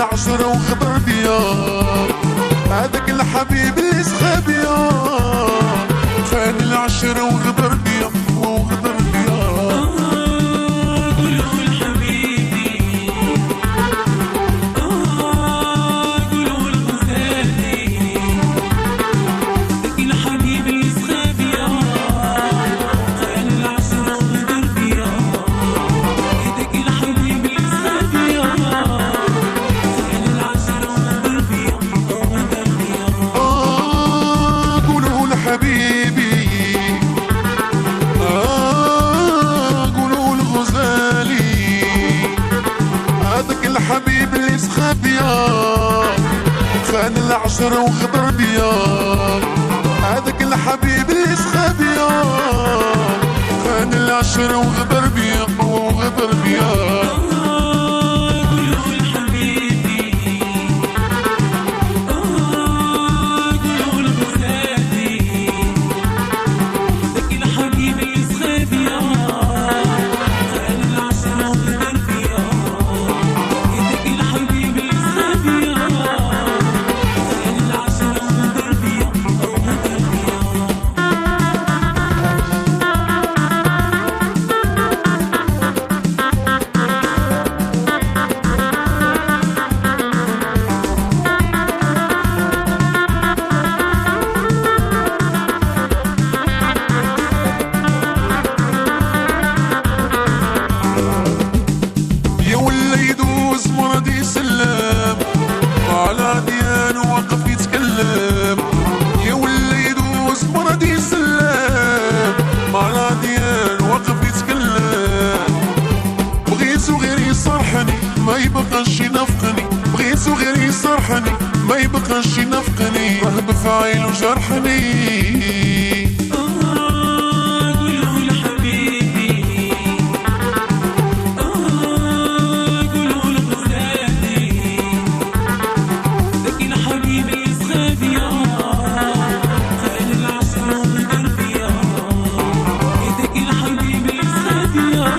العشرة وغدر بيا هذاك الحبيب اللي سخى بيا خان العشرة وغدر بيا وغدر بيا قولوا لحبيبي قولوا لغزالي ذاك الحبيب اللي سخى بيا خان العشرة وغدر بيا ذاك الحبيب اللي سخى بيا حبيبي قولوا لغزالي هذاك الحبيب اللي سخى بيا خان العشرة وغدر بيا هذاك الحبيب اللي سخى بيا خان العشرة وغدر بيا وغدر بيا ما يبقاش ينافقني بغيتو غير يصرحني ما يبقاش ينافقني رهب في عينو جرحني قولوا لحبيبي قولوا لغزالي ذاك الحبيب اللي سخى بيا خان العشرة وغدر بيا ذاك الحبيب اللي سخى بيا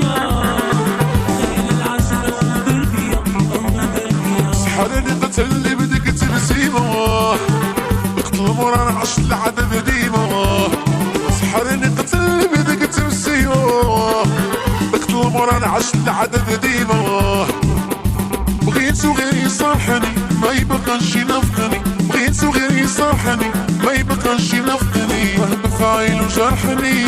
حرني قتل اللي بدك ترسيمه بقتل مرار عشت العدد ديمه سحرني قتل اللي بدك ترسيمه بقتل مرار عشت العدد ديمه بغيتو غير يصرحني ما يبقاش ينافقني بغيتو غير يصرحني ما يبقاش ينافقني رهب في عينو جرحني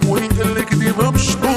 ويقلك ديما مشكور